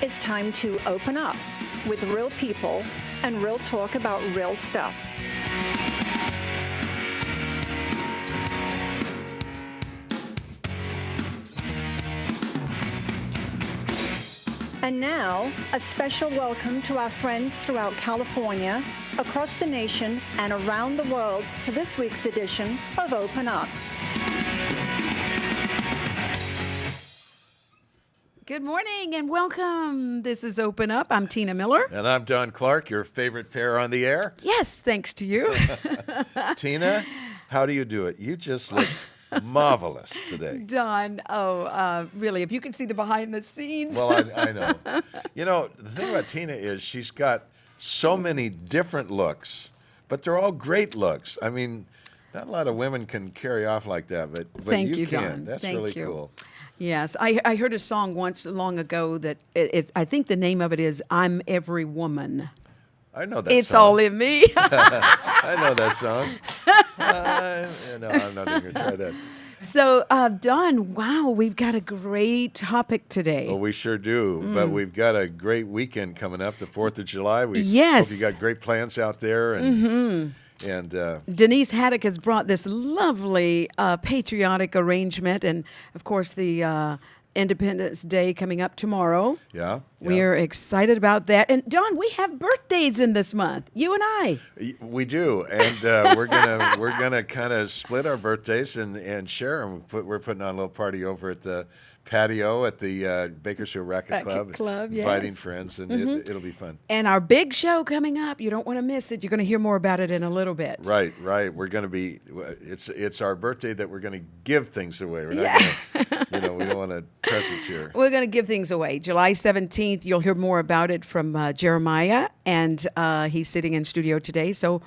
It's time to open up with real people and real talk about real stuff. And now, a special welcome to our friends throughout California, across the nation, and around the world to this week's edition of Open Up. Good morning and welcome. This is Open Up. I'm Tina Miller. And I'm Don Clark, your favorite pair on the air. Yes, thanks to you. Tina, how do you do it? You just look marvelous today. Don, really, if you can see the behind the scenes. Well, I know. You know, the thing about Tina is she's got so many different looks, but they're all great looks. I mean, not a lot of women can carry off like that, but Thank you can. Don. That's Thank really you. cool. Yes, I heard a song once long ago that I think the name of it is "I'm Every Woman." I know that It's song. all in me. I know that song. No, I'm not even going to try that. So, Don, wow, we've got a great topic today. Well, we sure do, but we've got a great weekend coming up, the 4th of July. We Yes. hope you got great plans out there. And Denise Haddock has brought this lovely patriotic arrangement, and of course the Independence Day coming up tomorrow. yeah. We're excited about that. And Don, we have birthdays in this month. You and I. We do, and we're gonna kind of split our birthdays and share them. We're putting on a little party over at the patio at the Bakersfield Racket Club, inviting yes. friends, and it'll be fun. And our big show coming up. You don't want to miss it. You're going to hear more about it in a little bit. Right. We're gonna be. It's our birthday that we're gonna give things away. We're not gonna, we don't want presents here. We're going to give things away. July 17th, you'll hear more about it from Jeremiah, and he's sitting in studio today. So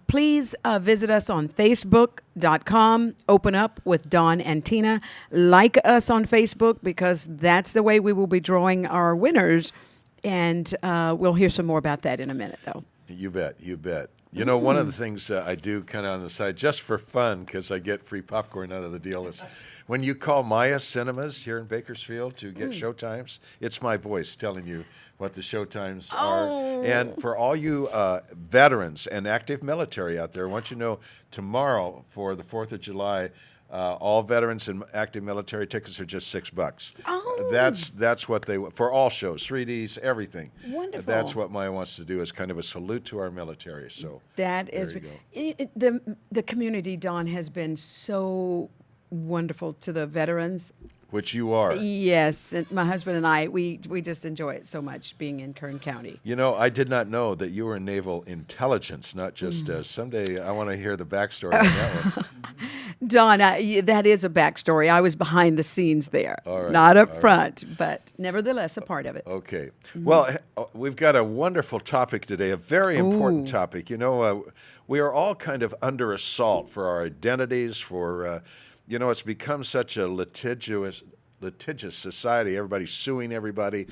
please visit us on Facebook.com, Open Up with Don and Tina. Like us on Facebook because that's the way we will be drawing our winners. And we'll hear some more about that in a minute, though. You bet. You know, one of the things I do kind of on the side, just for fun, because I get free popcorn out of the deal, is when you call Maya Cinemas here in Bakersfield to get showtimes, it's my voice telling you what the showtimes are. And for all you veterans and active military out there, I want you to know tomorrow for the 4th of July, all veterans and active military tickets are just $6. Oh. That's what they for all shows, 3Ds, everything. Wonderful. That's what Maya wants to do is kind of a salute to our military. So That there is you go. the community, Don, has been so wonderful to the veterans. Which you are. Yes, and my husband and I, we just enjoy it so much being in Kern County. You know, I did not know that you were in naval intelligence, not just someday I want to hear the backstory on that one. Don, that is a backstory. I was behind the scenes there, All right, not up all right. front, but nevertheless a part of it. Okay. Well, we've got a wonderful topic today, a very important topic. You know, we are all kind of under assault for our identities, for, it's become such a litigious society. Everybody's suing everybody.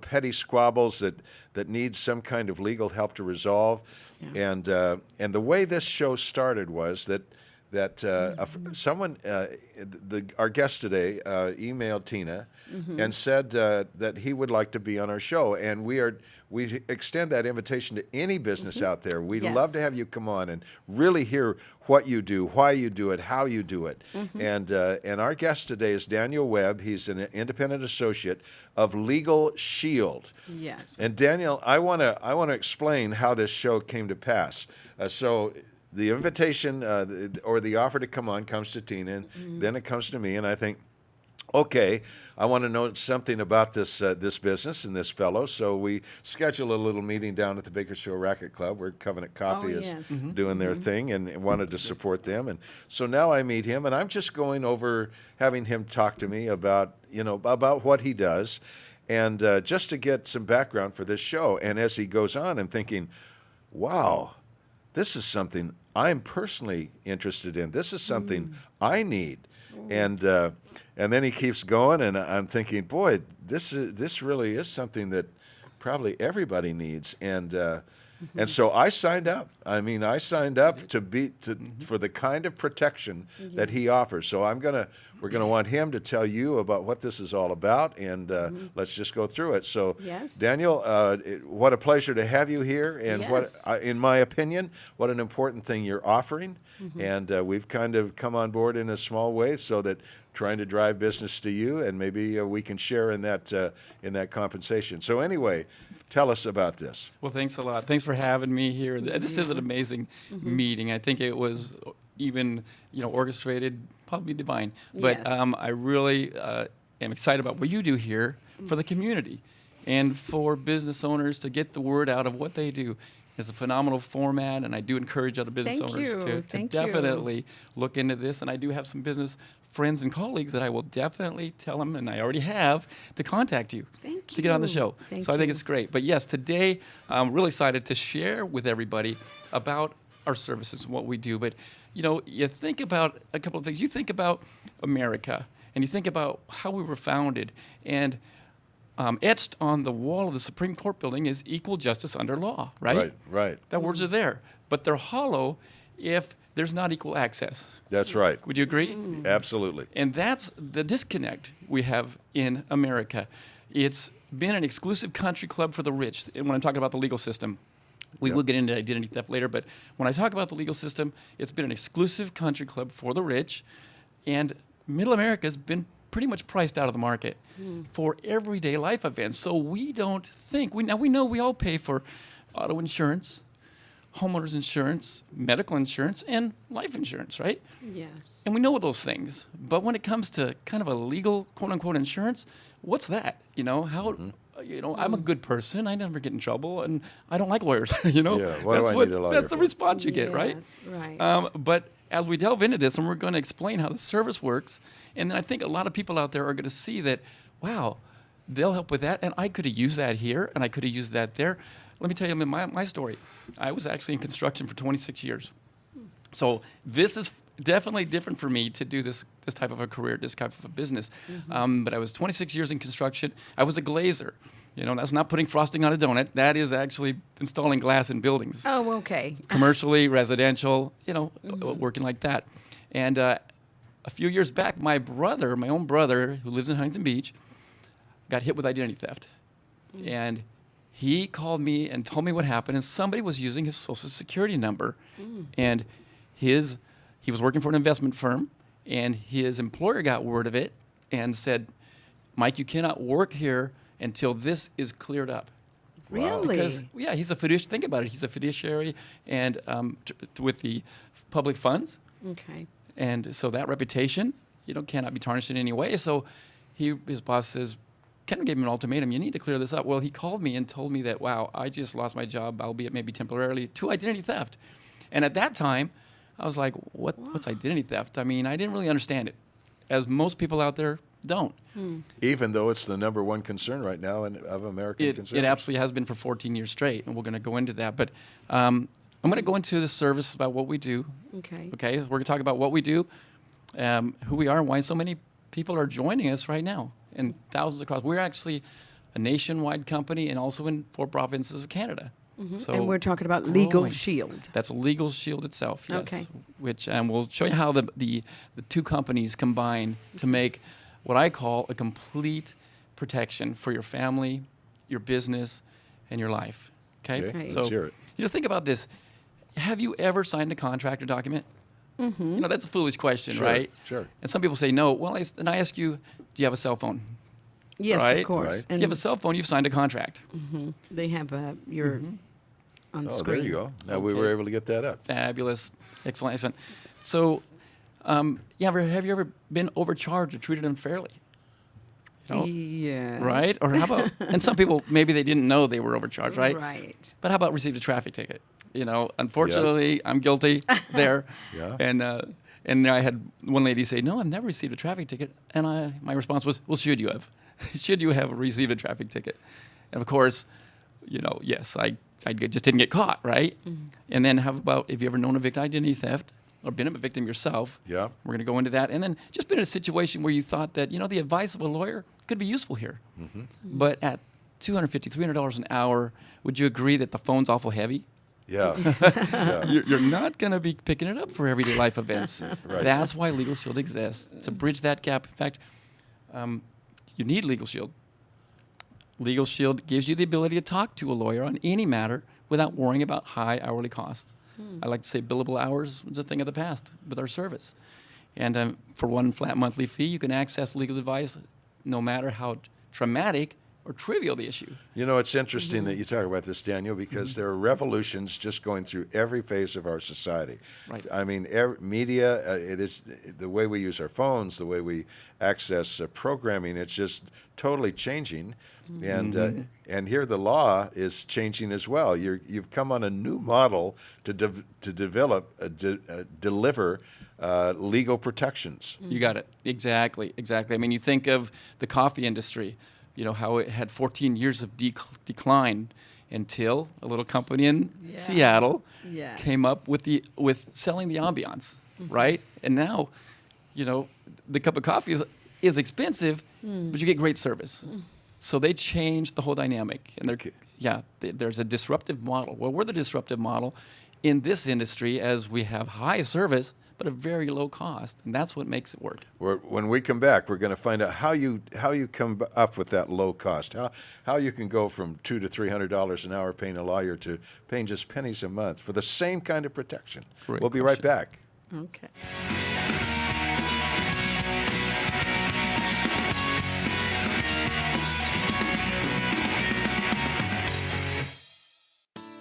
Petty squabbles that need some kind of legal help to resolve. Yeah. And the way this show started was that someone, our guest today, emailed Tina and said that he would like to be on our show, and we extend that invitation to any business out there. We'd love to have you come on and really hear what you do, why you do it, how you do it. And our guest today is Daniel Webb. He's an independent associate of Legal Shield. Yes. And Daniel, I want to explain how this show came to pass. So the invitation or the offer to come on comes to Tina, and then it comes to me, and I think, okay, I want to know something about this business and this fellow. So we schedule a little meeting down at the Bakersfield Racket Club where Covenant Coffee is doing their thing, and wanted to support them. And so now I meet him, and I'm just going over having him talk to me about what he does, and just to get some background for this show. And as he goes on, I'm thinking, wow, this is something I'm personally interested in. This is something I need. And then he keeps going, and I'm thinking, boy, this really is something that probably everybody needs. And And so I signed up. I mean, I signed up for the kind of protection that he offers. So we're gonna want him to tell you about what this is all about, and let's just go through it. So, Yes. Daniel, what a pleasure to have you here, and Yes. in my opinion, what an important thing you're offering. And we've kind of come on board in a small way, so that trying to drive business to you, and maybe we can share in that compensation. So anyway, tell us about this. Well, thanks a lot. Thanks for having me here. This is an amazing meeting. I think it was even, orchestrated, probably divine. But Yes. I really am excited about what you do here for the community and for business owners to get the word out of what they do. It's a phenomenal format, and I do encourage other business Thank owners you. to Thank you. definitely look into this. And I do have some business friends and colleagues that I will definitely tell them, and I already have, to contact you Thank to get on the you. show. Thank So I think you. it's great. But yes, today I'm really excited to share with everybody about our services and what we do. But you think about a couple of things. You think about America, and you think about how we were founded, and etched on the wall of the Supreme Court building is equal justice under law, right? Right. That words are there, but they're hollow if there's not equal access. That's right. Would you agree? Absolutely. And that's the disconnect we have in America. It's been an exclusive country club for the rich. And when I'm talking about the legal system, we will get into identity theft later, but when I talk about the legal system, it's been an exclusive country club for the rich, and middle America has been pretty much priced out of the market for everyday life events. So we don't think, we know we all pay for auto insurance, homeowners insurance, medical insurance, and life insurance, right? Yes. And we know those things. But when it comes to kind of a legal, quote unquote, insurance, what's that? I'm a good person. I never get in trouble, and I don't like lawyers. Yeah, what do I need a lawyer That's the for? response you get, right? Yes, right. But as we delve into this, and we're going to explain how the service works, and then I think a lot of people out there are going to see that, wow, they'll help with that, and I could have used that here, and I could have used that there. Let me tell you my story. I was actually in construction for 26 years. So this is definitely different for me to do this type of a career, this type of a business. But I was 26 years in construction. I was a glazer. That's not putting frosting on a donut. That is actually installing glass in buildings, Oh, okay. commercially, residential, working like that. And a few years back, my own brother, who lives in Huntington Beach, got hit with identity theft. And he called me and told me what happened, and somebody was using his Social Security number. And he was working for an investment firm, and his employer got word of it and said, Mike, you cannot work here until this is cleared up. Wow. Really? Because, he's a fiduciary. Think about it. He's a fiduciary and with the public funds. Okay. And so that reputation, cannot be tarnished in any way. So his boss says, kind of gave him an ultimatum. You need to clear this up. Well, he called me and told me that, wow, I just lost my job, albeit maybe temporarily, to identity theft. And at that time, I was like, what's identity theft? I mean, I didn't really understand it, as most people out there don't. Even though it's the number one concern right now of American consumers. It absolutely has been for 14 years straight, and we're going to go into that. But I'm going to go into the service about what we do. Okay. Okay, we're going to talk about what we do, who we are, and why so many people are joining us right now, and thousands across. We're actually a nationwide company, and also in 4 provinces of Canada. So And we're talking about Legal growing. Shield. That's Legal Shield itself, yes. Okay. Which we'll show you how the two companies combine to make what I call a complete protection for your family, your business, and your life. Okay. Okay, So let's hear it. think about this. Have you ever signed a contract or document? That's a foolish question, Sure, right? sure. And some people say no. Well, and I ask you, do you have a cell phone? Yes, Right? of course. Right. If And you have a cell phone, you've signed a contract. they have your on Oh, screen. there you go. Now we were Okay. able to get that up. Fabulous. Excellent. So, have you ever been overcharged or treated unfairly? Yes. Right? Or how about, and some people, maybe they didn't know they were overcharged, right? Right. But how about received a traffic ticket? Unfortunately, I'm guilty there. Yeah. And I had one lady say, no, I've never received a traffic ticket. And my response was, well, should you have? Should you have received a traffic ticket? And of course, yes, I just didn't get caught, right? And then how about, have you ever known of identity theft or been a victim yourself? Yeah. We're going to go into that. And then just been in a situation where you thought that, the advice of a lawyer could be useful here. But at $250, $300 an hour. Would you agree that the phone's awful heavy? Yeah. Yeah. You're not going to be picking it up for everyday life events. Right. That's why Legal Shield exists, to bridge that gap. In fact, you need Legal Shield. Legal Shield gives you the ability to talk to a lawyer on any matter without worrying about high hourly costs. I like to say billable hours is a thing of the past with our service. And for one flat monthly fee, you can access legal advice no matter how traumatic or trivial the issue. You know, it's interesting that you talk about this, Daniel, because there are revolutions just going through every phase of our society. Right. I mean, media, it is the way we use our phones, the way we access programming, it's just totally changing. And here the law is changing as well. You've come on a new model to develop, deliver legal protections. You got it. Exactly. I mean, you think of the coffee industry, you know, how it had 14 years of decline until a little company in Seattle Yes. came up with selling the ambiance, right? And now, you know, the cup of coffee is expensive, but you get great service. So they changed the whole dynamic. And there's a disruptive model. Well, we're the disruptive model in this industry as we have high service, but a very low cost. And that's what makes it work. When we come back, we're going to find out how you come up with that low cost, how you can go from $200 to $300 an hour paying a lawyer to paying just pennies a month for the same kind of protection. Great We'll be right question. back. Okay.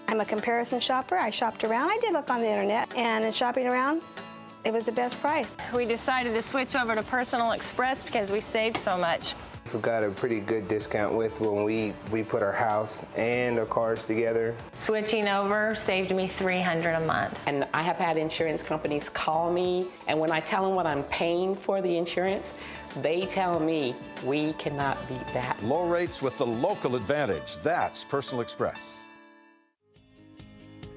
I'm a comparison shopper. I shopped around. I did look on the internet, and in shopping around, it was the best price. We decided to switch over to Personal Express because we saved so much. We got a pretty good discount with when we put our house and our cars together. Switching over saved me $300 a month. And I have had insurance companies call me, and when I tell them what I'm paying for the insurance, they tell me we cannot beat that. Low rates with the local advantage. That's Personal Express.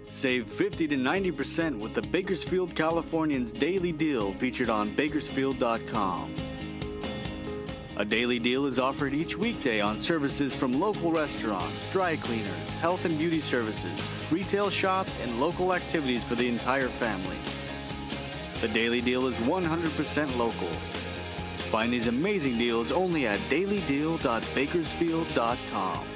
Save 50 to 90% with the Bakersfield Californians Daily Deal featured on Bakersfield.com. A daily deal is offered each weekday on services from local restaurants, dry cleaners, health and beauty services, retail shops, and local activities for the entire family. The daily deal is 100% local. Find these amazing deals only at dailydeal.bakersfield.com.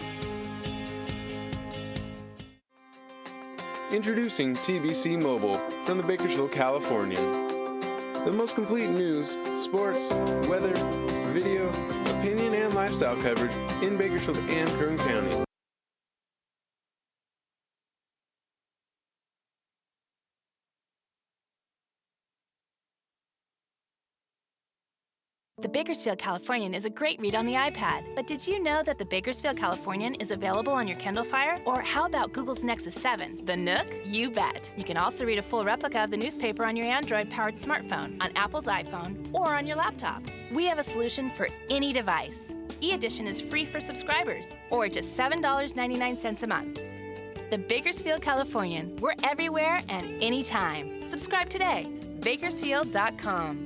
Introducing TBC Mobile from the Bakersfield Californian. The most complete news, sports, weather, video, opinion, and lifestyle coverage in Bakersfield and Kern County. The Bakersfield Californian is a great read on the iPad, but did you know that the Bakersfield Californian is available on your Kindle Fire? Or how about Google's Nexus 7? The Nook? You bet! You can also read a full replica of the newspaper on your Android-powered smartphone, on Apple's iPhone, or on your laptop. We have a solution for any device. E-Edition is free for subscribers, or just $7.99 a month. The Bakersfield Californian. We're everywhere and anytime. Subscribe today. Bakersfield.com.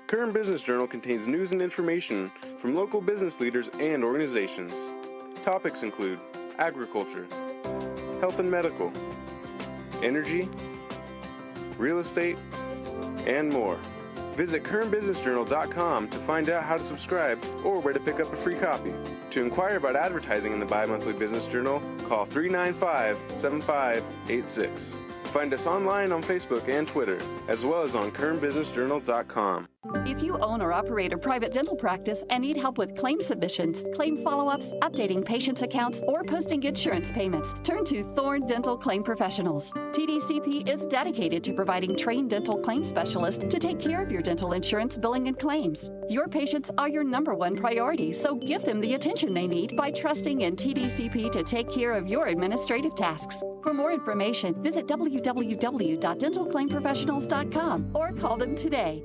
Kern Business Journal contains news and information from local business leaders and organizations. Topics include agriculture, health and medical, energy, real estate, and more. Visit KernBusinessJournal.com to find out how to subscribe or where to pick up a free copy. To inquire about advertising in the bi-monthly Business Journal, call 395-7586. Find us online on Facebook and Twitter, as well as on KernBusinessJournal.com. If you own or operate a private dental practice and need help with claim submissions, claim follow-ups, updating patients' accounts, or posting insurance payments, turn to Thorne Dental Claim Professionals. TDCP is dedicated to providing trained dental claim specialists to take care of your dental insurance billing and claims. Your patients are your #1 priority, so give them the attention they need by trusting in TDCP to take care of your administrative tasks. For more information, visit www.dentalclaimprofessionals.com or call them today.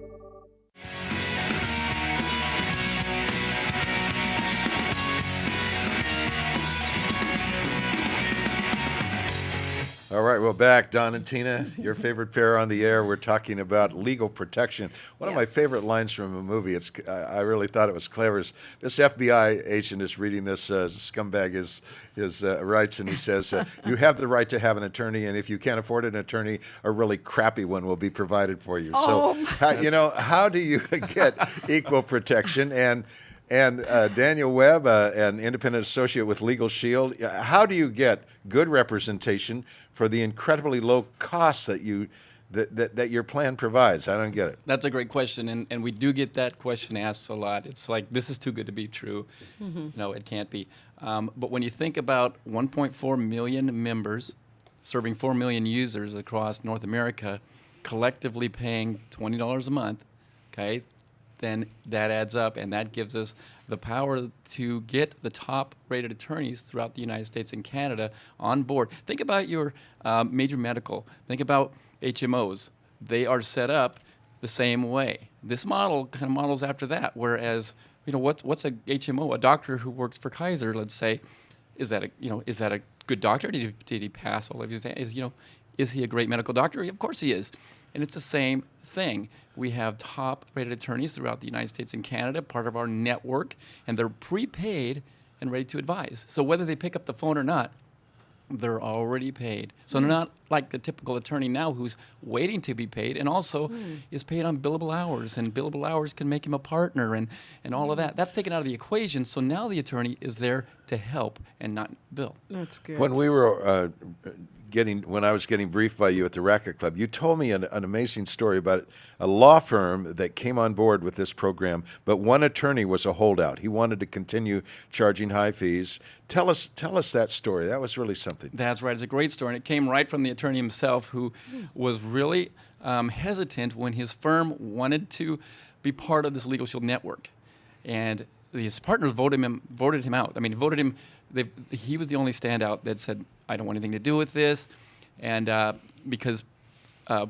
All All right, well, back. Don and Tina, your favorite pair on the air. We're talking about legal protection. One of my favorite lines from a movie, I really thought it was clever, is this FBI agent is reading this scumbag his rights, and he says, you have the right to have an attorney, and if you can't afford an attorney, a really crappy one will be provided for you. So, how do you get equal protection? And Daniel Webb, an independent associate with Legal Shield, how do you get good representation for the incredibly low costs that your plan provides? I don't get it. That's a great question, and we do get that question asked a lot. It's like, this is too good to be true. No, it can't be. But when you think about 1.4 million members serving 4 million users across North America, collectively paying $20 a month, okay, then that adds up, and that gives us the power to get the top-rated attorneys throughout the United States and Canada on board. Think about your major medical. Think about HMOs. They are set up the same way. This model kind of models after that, whereas, what's a HMO? A doctor who works for Kaiser, let's say, is that a good doctor? Did he pass all of his exams? Is he a great medical doctor? Of course he is. And it's the same thing. We have top-rated attorneys throughout the United States and Canada, part of our network, and they're prepaid and ready to advise. So whether they pick up the phone or not, they're already paid. So they're not like the typical attorney now who's waiting to be paid and also is paid on billable hours, and billable hours can make him a partner and all of that. That's taken out of the equation, so now the attorney is there to help and not bill. That's good. When we were when I was getting briefed by you at the Racket Club, you told me an amazing story about a law firm that came on board with this program, but one attorney was a holdout. He wanted to continue charging high fees. Tell us that story. That was really something. That's right. It's a great story, and it came right from the attorney himself, who was really hesitant when his firm wanted to be part of this Legal Shield network, and his partners voted him out. I mean, voted him. He was the only standout that said, I don't want anything to do with this. And because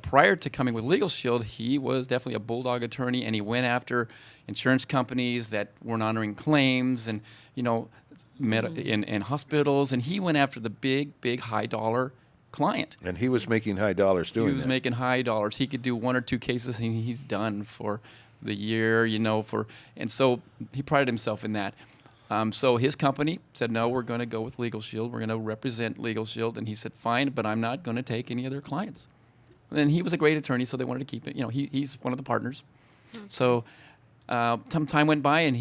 prior to coming with Legal Shield, he was definitely a bulldog attorney, and he went after insurance companies that weren't honoring claims and, in hospitals. And he went after the big high dollar client. And he was making high dollars doing that. He was making high dollars. He could do 1 or 2 cases, and he's done for the year, and so he prided himself in that. So his company said, no, we're going to go with Legal Shield. We're going to represent Legal Shield. And he said, fine, but I'm not going to take any other clients. And then he was a great attorney, so they wanted to keep it. He's one of the partners. So some time went by, and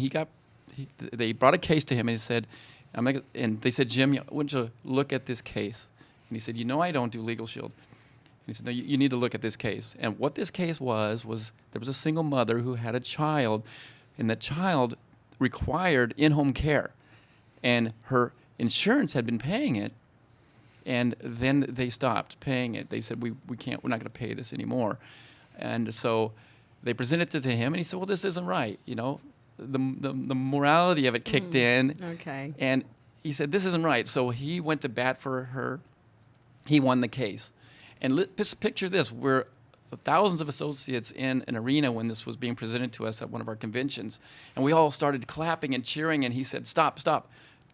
they brought a case to him, and he said, and they said, Jim, wouldn't you look at this case? And he said, I don't do Legal Shield. And he said, no, you need to look at this case. And what this case was there was a single mother who had a child, and that child required in-home care, and her insurance had been paying it, and then they stopped paying it. They said, we're not going to pay this anymore. And so they presented it to him, and he said, well, this isn't right. The morality of it kicked in. Okay. And he said, this isn't right. So he went to bat for her. He won the case. And just picture this, we're thousands of associates in an arena when this was being presented to us at one of our conventions. And we all started clapping and cheering, and he said, stop.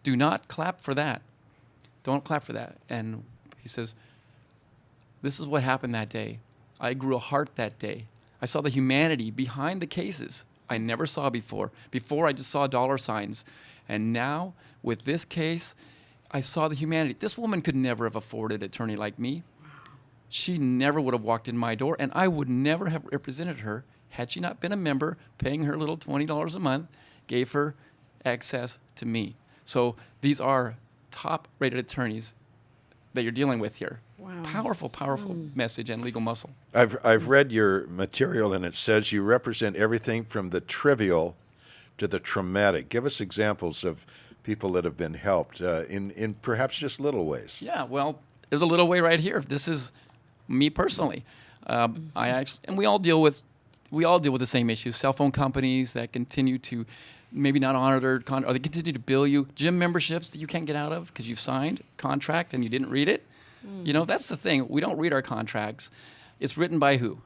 Do not clap for that. Don't clap for that. And he says, this is what happened that day. I grew a heart that day. I saw the humanity behind the cases I never saw before. Before, I just saw dollar signs. And now, with this case, I saw the humanity. This woman could never have afforded an attorney like me. She never would have walked in my door, and I would never have represented her had she not been a member, paying her little $20 a month, gave her access to me. So these are top-rated attorneys that you're dealing with here. Wow. Powerful message and legal muscle. I've read your material, and it says you represent everything from the trivial to the traumatic. Give us examples of people that have been helped in perhaps just little ways. Yeah, well, there's a little way right here. This is me personally. And we all deal with the same issues. Cell phone companies that continue to maybe not honor their contract, or they continue to bill you. Gym memberships that you can't get out of because you've signed a contract and you didn't read it. That's the thing. We don't read our contracts. It's written by who?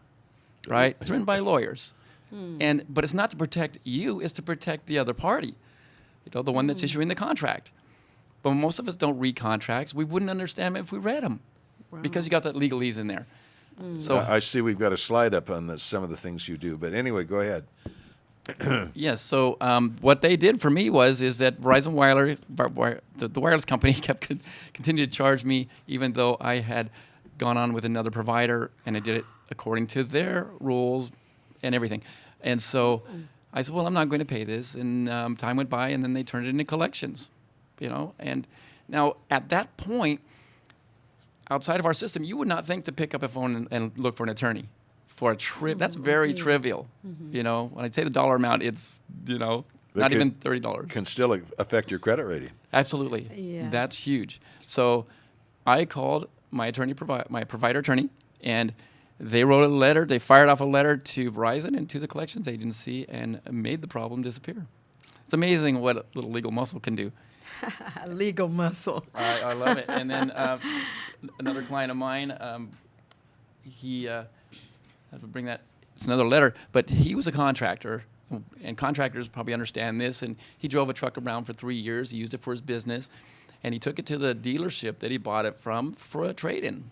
Right? It's written by lawyers. But it's not to protect you, it's to protect the other party. The one that's issuing the contract. But most of us don't read contracts. We wouldn't understand them if we read them. because you got that legalese in there. So I see we've got a slide up on some of the things you do. But anyway, go ahead. yes. So what they did for me is that Verizon Wireless, the wireless company, continued to charge me, even though I had gone on with another provider, and I did it according to their rules and everything. And so I said, well, I'm not going to pay this. And time went by, and then they turned it into collections, And now at that point, outside of our system, you would not think to pick up a phone and look for an attorney for a trip. That's very trivial. When I say the dollar amount, it's, not even $30. Can still affect your credit rating. Absolutely. Yes. That's huge. So I called my provider attorney, and they wrote a letter. They fired off a letter to Verizon and to the collections agency and made the problem disappear. It's amazing what a little legal muscle can do. Legal muscle. I love it. And then another client of mine, he I have to bring that. It's another letter, but he was a contractor, and contractors probably understand this. And he drove a truck around for 3 years. He used it for his business, and he took it to the dealership that he bought it from for a trade-in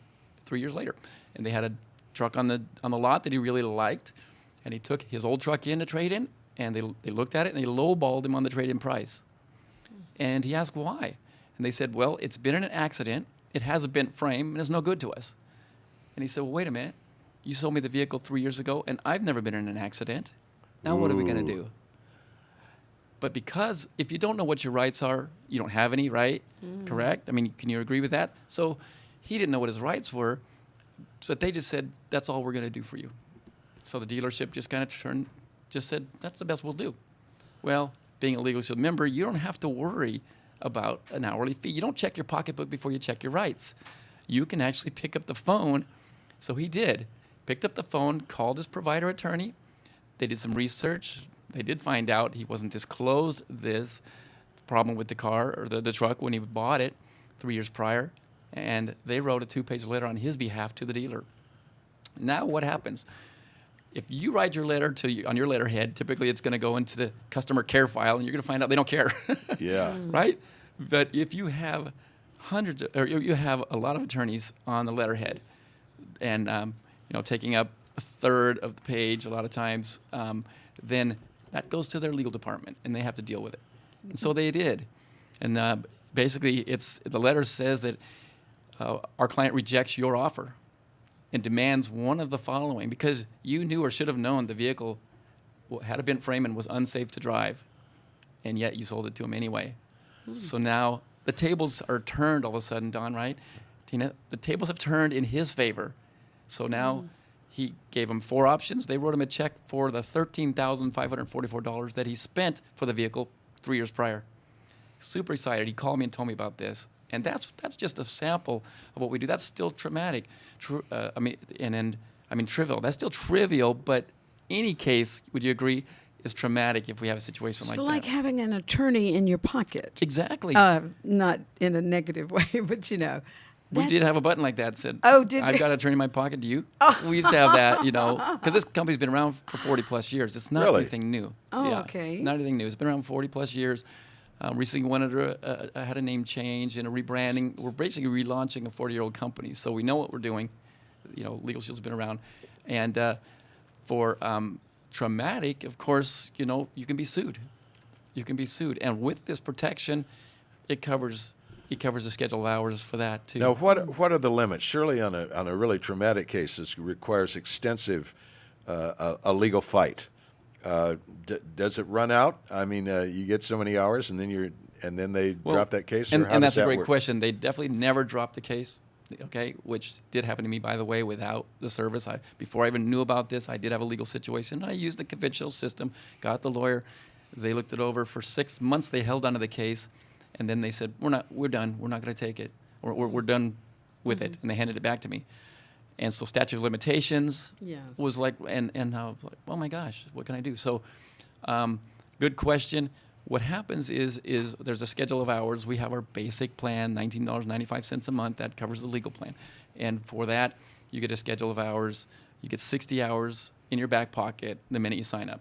3 years later. And they had a truck on the lot that he really liked, and he took his old truck in to trade in, and they looked at it and they lowballed him on the trade-in price. And he asked why, and they said, well, it's been in an accident, it has a bent frame, and it's no good to us. And he said, well, wait a minute, you sold me the vehicle 3 years ago, and I've never been in an accident. Now what are we going to do? But because if you don't know what your rights are, you don't have any, right? Correct? I mean, can you agree with that? So he didn't know what his rights were, so they just said, that's all we're going to do for you. So the dealership just kind of just said, that's the best we'll do. Well, being a Legal Shield member, you don't have to worry about an hourly fee. You don't check your pocketbook before you check your rights. You can actually pick up the phone. So he did. Picked up the phone, called his provider attorney. They did some research. They did find out he wasn't disclosed this problem with the car or the truck when he bought it 3 years prior. And they wrote a 2-page letter on his behalf to the dealer. Now what happens? If you write your letter on your letterhead, typically it's going to go into the customer care file, and you're going to find out they don't care. Yeah. Right? But if you have you have a lot of attorneys on the letterhead, and taking up a third of the page a lot of times, then that goes to their legal department, and they have to deal with it. And so they did. And basically, the letter says that our client rejects your offer and demands one of the following, because you knew or should have known the vehicle had a bent frame and was unsafe to drive, and yet you sold it to him anyway. So now the tables are turned all of a sudden, Don, right? Tina, the tables have turned in his favor. So now he gave him 4 options. They wrote him a check for the $13,544 that he spent for the vehicle 3 years prior. Super excited. He called me and told me about this. And that's just a sample of what we do. That's still traumatic. Trivial. That's still trivial, but any case, would you agree, is traumatic if we have a situation like that. It's like having an attorney in your pocket. Exactly. Not in a negative way, but We did have a button like that that said, Oh, did I've you? got an attorney in my pocket. Do you? We used to have that, because this company's been around for 40 plus years. It's not Really? anything new. Oh, Yeah, okay. Not anything new. It's been around 40 plus years. Recently had a name change and a rebranding. We're basically relaunching a 40-year-old company, so we know what we're doing. Legal Shield's been around. And for traumatic, of course, you can be sued. You can be sued. And with this protection, it covers the schedule of hours for that too. Now, what are the limits? Surely on a really traumatic case, this requires extensive a legal fight. Does it run out? I mean, you get so many hours, and then they drop that case, or how and does that's a that great work? question. They definitely never dropped the case. Okay, which did happen to me, by the way, without the service. Before I even knew about this, I did have a legal situation. I used the conventional system, got the lawyer. They looked it over for 6 months. They held onto the case, and then they said, "We're done. We're not going to take it. We're done with it." And they handed it back to me. And so statute of limitations was like, and I was like, oh my gosh, what can I do? So, good question. What happens is there's a schedule of hours. We have our basic plan, $19.95 a month. That covers the legal plan. And for that, you get a schedule of hours. You get 60 hours in your back pocket the minute you sign up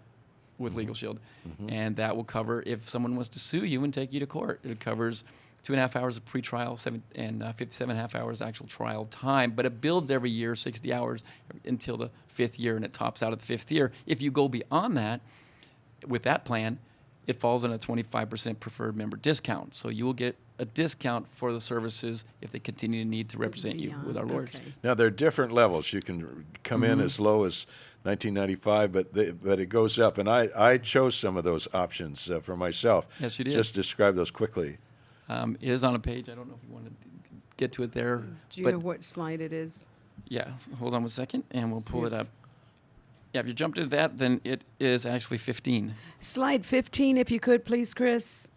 with Legal Shield. And that will cover if someone was to sue you and take you to court. It covers 2.5 hours of pretrial, 57.5 hours actual trial time. But it builds every year, 60 hours until the 5th year, and it tops out at the 5th year. If you go beyond that, with that plan, it falls on a 25% preferred member discount. So you will get a discount for the services if they continue to need to represent you with our lawyers. Now, there are different levels. You can come in as low as $19.95, but it goes up. And I chose some of those options for myself. Yes, you did. Just describe those quickly. It is on a page. I don't know if you want to get to it there. Do you know what slide it is? Yeah, hold on 1 second, and we'll pull it up. Yeah, if you jump to that, then it is actually 15. Slide 15, if you could, please, Chris.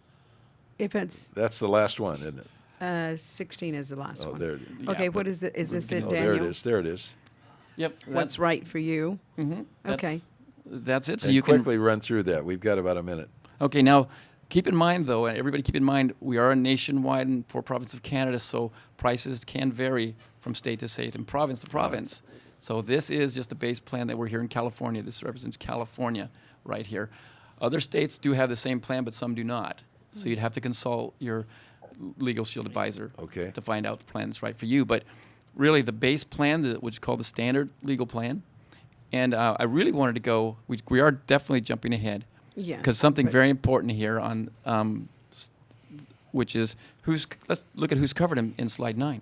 If it's That's the last one, isn't it? 16 is the last one. There it is. Okay, what is it? Is this it, Oh, Daniel? there it is. There it is. Yep. What's right for you? Mm-hmm. Okay. That's it. So And you quickly run through that. We've got about a minute. Okay, now keep in mind, though, everybody keep in mind, we are a nationwide and for province of Canada, so prices can vary from state to state and province to province. So this is just a base plan that we're here in California. This represents California right here. Other states do have the same plan, but some do not. So you'd have to consult your Legal Shield advisor to find out the plan that's right for you. But really, the base plan, which is called the standard legal plan, and I really wanted to go, we are definitely jumping ahead. Yes, Because something but- very important here on, which is let's look at who's covered in slide 9.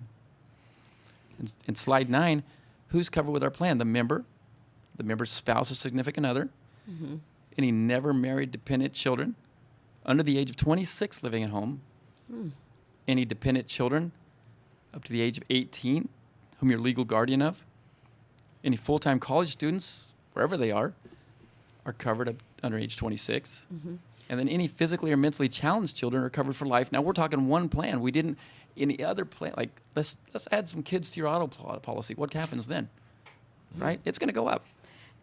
In slide 9, who's covered with our plan? The member's spouse or significant other, any never married dependent children under the age of 26 living at home, any dependent children up to the age of 18 whom you're legal guardian of, any full-time college students, wherever they are covered up under age 26. And then any physically or mentally challenged children are covered for life. Now, we're talking one plan. We didn't, any other plan, like, let's add some kids to your auto policy. What happens then? Right? It's going to go up.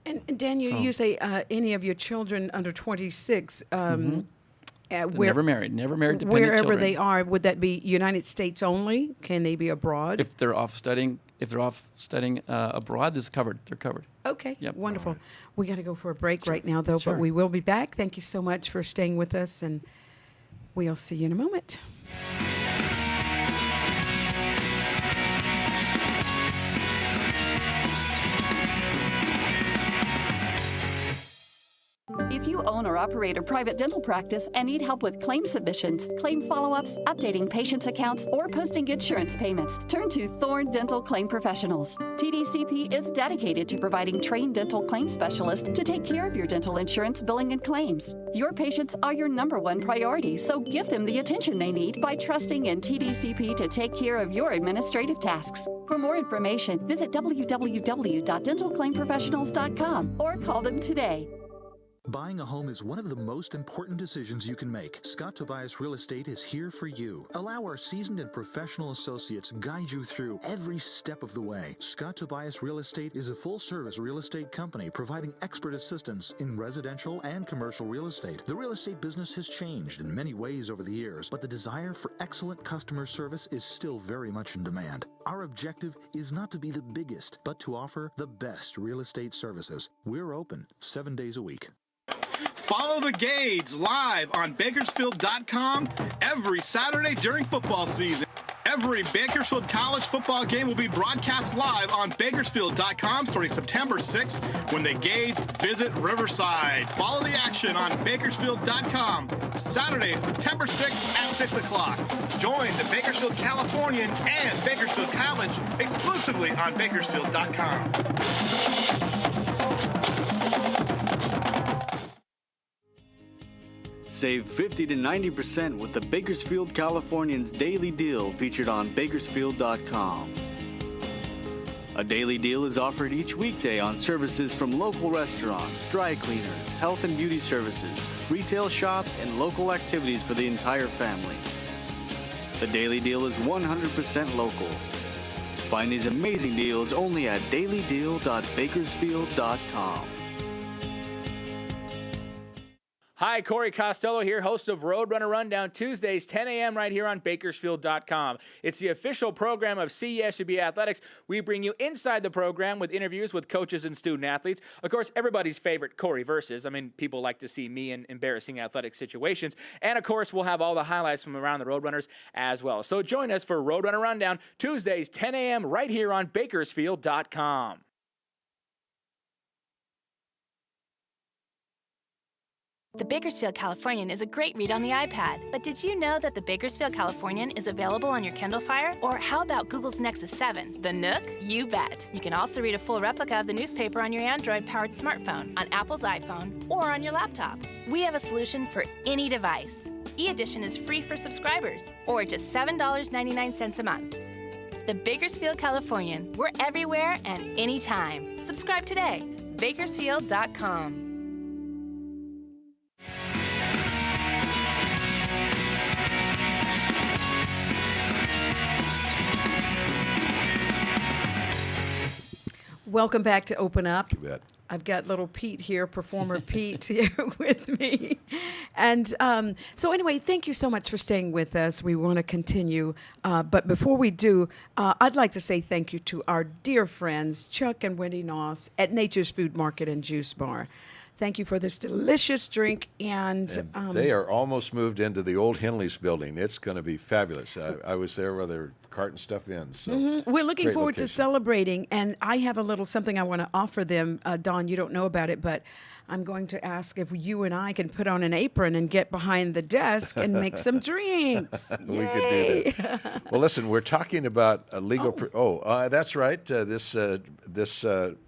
And Daniel, you say any of your children under 26, Never married dependent wherever children. they are, would that be United States only? Can they be abroad? If they're off studying abroad, this is covered. They're covered. Okay, Yep. wonderful. We got to go for a break right now, though, Sure. but we will be back. Thank you so much for staying with us, and we'll see you in a moment. If you own or operate a private dental practice and need help with claim submissions, claim follow-ups, updating patients' accounts, or posting insurance payments, turn to Thorne Dental Claim Professionals. TDCP is dedicated to providing trained dental claim specialists to take care of your dental insurance billing and claims. Your patients are your #1 priority, so give them the attention they need by trusting in TDCP to take care of your administrative tasks. For more information, visit www.dentalclaimprofessionals.com or call them today. Buying a home is one of the most important decisions you can make. Scott Tobias Real Estate is here for you. Allow our seasoned and professional associates guide you through every step of the way. Scott Tobias Real Estate is a full-service real estate company providing expert assistance in residential and commercial real estate. The real estate business has changed in many ways over the years, but the desire for excellent customer service is still very much in demand. Our objective is not to be the biggest, but to offer the best real estate services. We're open 7 days a week. Follow the Gades live on Bakersfield.com every Saturday during football season. Every Bakersfield College football game will be broadcast live on Bakersfield.com starting September 6th when the Gades visit Riverside. Follow the action on Bakersfield.com Saturday, September 6th at 6 o'clock. Join the Bakersfield Californian and Bakersfield College exclusively on Bakersfield.com. Save 50 to 90% with the Bakersfield Californians Daily Deal featured on Bakersfield.com. A daily deal is offered each weekday on services from local restaurants, dry cleaners, health and beauty services, retail shops, and local activities for the entire family. The daily deal is 100% local. Find these amazing deals only at dailydeal.bakersfield.com. Hi, Corey Costello here, host of Roadrunner Rundown, Tuesdays, 10 a.m. right here on Bakersfield.com. It's the official program of CESUB Athletics. We bring you inside the program with interviews with coaches and student athletes. Of course, everybody's favorite Corey Versus. I mean, people like to see me in embarrassing athletic situations. And, of course, we'll have all the highlights from around the Roadrunners as well. So join us for Roadrunner Rundown, Tuesdays, 10 a.m. right here on Bakersfield.com. The Bakersfield Californian is a great read on the iPad, but did you know that the Bakersfield Californian is available on your Kindle Fire? Or how about Google's Nexus 7, the Nook? You bet. You can also read a full replica of the newspaper on your Android-powered smartphone, on Apple's iPhone, or on your laptop. We have a solution for any device. E-Edition is free for subscribers, or just $7.99 a month. The Bakersfield Californian. We're everywhere and anytime. Subscribe today. Bakersfield.com. Welcome back to Open Up. You bet. I've got little Pete here, performer Pete, here with me. And so anyway, thank you so much for staying with us. We want to continue. But before we do, I'd like to say thank you to our dear friends, Chuck and Wendy Noss at Nature's Food Market and Juice Bar. Thank you for this delicious drink. And they are almost moved into the old Henley's building. It's going to be fabulous. I was there while they're carting stuff in. So we're looking great forward to location. celebrating. And I have a little something I want to offer them. Dawn, you don't know about it, but I'm going to ask if you and I can put on an apron and get behind the desk and make some drinks. We could do that. Well, listen, we're talking about a legal. That's right. This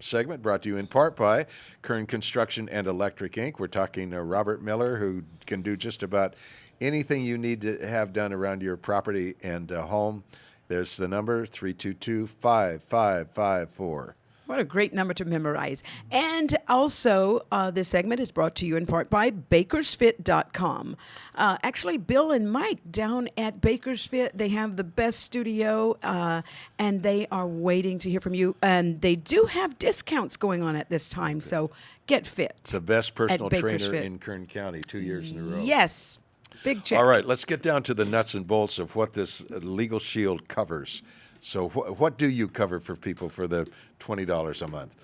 segment brought to you in part by Kern Construction and Electric Inc. We're talking Robert Miller, who can do just about anything you need to have done around your property and home. There's the number 322-5554. What a great number to memorize. And also, this segment is brought to you in part by BakersFit.com. Actually, Bill and Mike down at BakersFit, they have the best studio, and they are waiting to hear from you. And they do have discounts going on at this time, so get fit. It's the best personal at trainer BakersFit. in Kern County, 2 years in a row. Yes. Big check. All right, let's get down to the nuts and bolts of what this Legal Shield covers. So what do you cover for people for the $20 a month?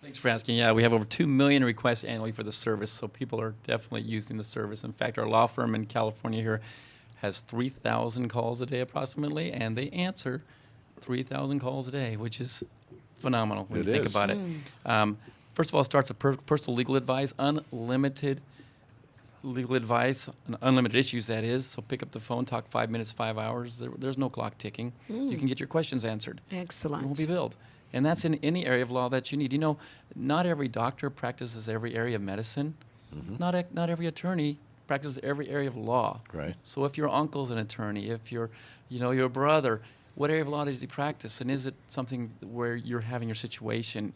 Thanks for asking. Yeah, we have over 2 million requests annually for the service, so people are definitely using the service. In fact, our law firm in California here has 3,000 calls a day approximately, and they answer 3,000 calls a day, which is phenomenal when you think about it. First of all, it starts with personal legal advice, unlimited legal advice, unlimited issues, that is. So pick up the phone, talk 5 minutes, 5 hours. There's no clock ticking. You can get your questions answered. Excellent. You won't be billed. And that's in any area of law that you need. You know, not every doctor practices every area of medicine. Not every attorney practices every area of law. Right. So if your uncle's an attorney, if your brother, what area of law does he practice? And is it something where you're having your situation?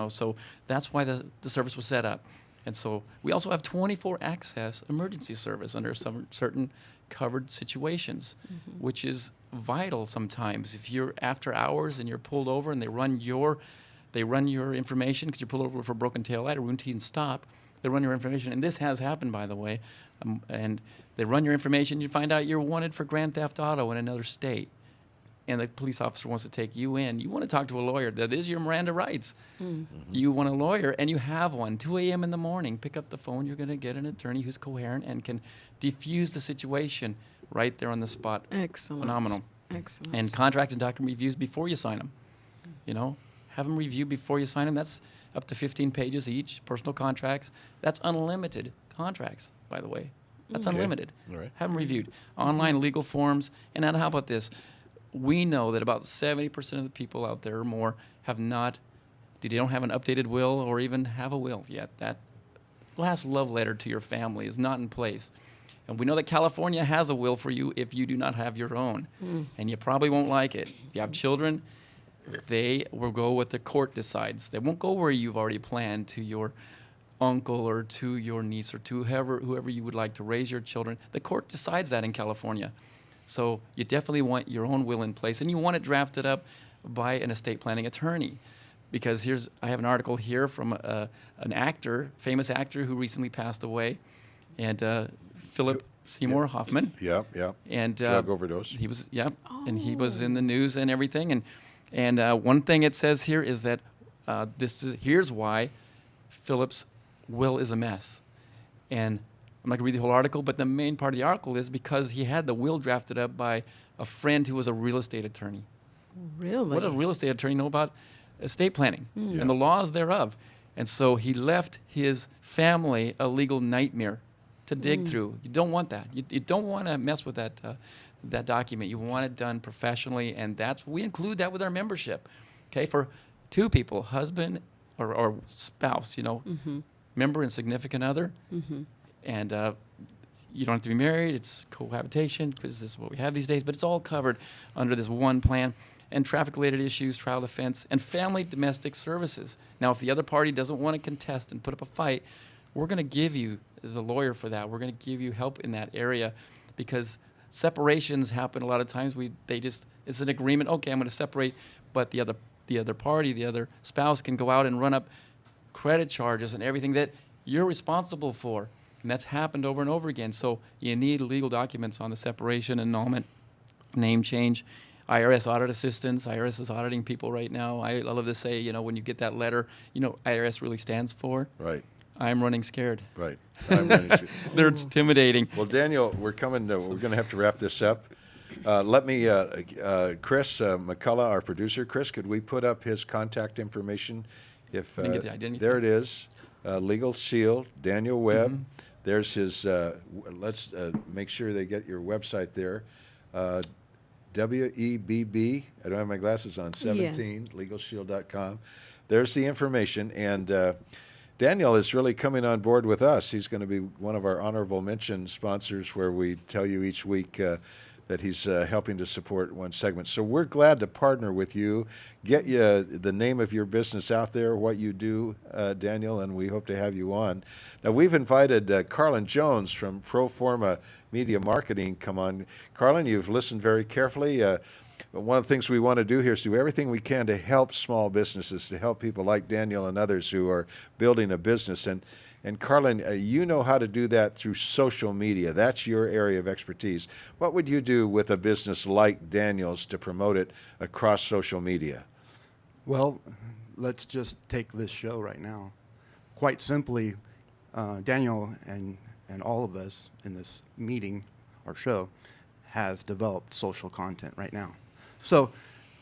So that's why the service was set up. And so we also have 24 access emergency service under some certain covered situations, which is vital sometimes. If you're after hours and you're pulled over and they run your information because you're pulled over for a broken taillight, a routine stop, they run your information. And this has happened, by the way. And they run your information. You find out you're wanted for grand theft auto in another state. And the police officer wants to take you in. You want to talk to a lawyer. That is your Miranda rights. You want a lawyer, and you have one. 2 a.m. in the morning, pick up the phone. You're going to get an attorney who's coherent and can defuse the situation right there on the spot. Excellent. Phenomenal. Excellent. And contract and document reviews before you sign them. Have them review before you sign them. That's up to 15 pages each, personal contracts. That's unlimited contracts, by the way. That's unlimited. All right. Have them reviewed. Online legal forms. And then how about this? We know that about 70% of the people out there or more they don't have an updated will or even have a will yet. That last love letter to your family is not in place. And we know that California has a will for you if you do not have your own. And you probably won't like it. If you have children, they will go what the court decides. They won't go where you've already planned, to your uncle or to your niece or to whoever you would like to raise your children. The court decides that in California. So you definitely want your own will in place, and you want it drafted up by an estate planning attorney. Because I have an article here from an actor, famous actor who recently passed away, and Philip Seymour Hoffman. Yeah. And drug overdose. He was and he was in the news and everything. And one thing it says here is that here's why Philip's will is a mess. And I'm not going to read the whole article, but the main part of the article is because he had the will drafted up by a friend who was a real estate attorney. Really? What does a real estate attorney know about estate planning and the laws thereof? And so he left his family a legal nightmare to dig through. You don't want that. You don't want to mess with that document. You want it done professionally, and we include that with our membership. Okay, for two people, husband or spouse, member and significant other, and you don't have to be married. It's cohabitation because this is what we have these days, but it's all covered under this one plan. And traffic-related issues, trial defense, and family domestic services. Now, if the other party doesn't want to contest and put up a fight, we're going to give you the lawyer for that. We're going to give you help in that area because separations happen a lot of times. It's an agreement. Okay, I'm going to separate, but the other party, the other spouse can go out and run up credit charges and everything that you're responsible for. And that's happened over and over again. So you need legal documents on the separation, annulment, name change. IRS audit assistance. IRS is auditing people right now. I love to say, when you get that letter, IRS really stands for. Right. I'm running scared. Right. I'm running scared. They're intimidating. Well, Daniel, we're going to have to wrap this up. Let me, Chris McCullough, our producer. Chris, could we put up his contact information? If I didn't get the identity. There it is. Legal Shield, Daniel Webb. There's his, let's make sure they get your website there. WEBB, I don't have my glasses on, 17, LegalShield.com. There's the information. And Daniel is really coming on board with us. He's going to be one of our honorable mention sponsors where we tell you each week that he's helping to support one segment. So we're glad to partner with you, get you the name of your business out there, what you do, Daniel, and we hope to have you on. Now, we've invited Carlin Jones from Proforma Media Marketing come on. Carlin, you've listened very carefully. One of the things we want to do here is do everything we can to help small businesses, to help people like Daniel and others who are building a business. And Carlin, you know how to do that through social media. That's your area of expertise. What would you do with a business like Daniel's to promote it across social media? Well, let's just take this show right now. Quite simply, Daniel and all of us in this meeting, our show, has developed social content right now. So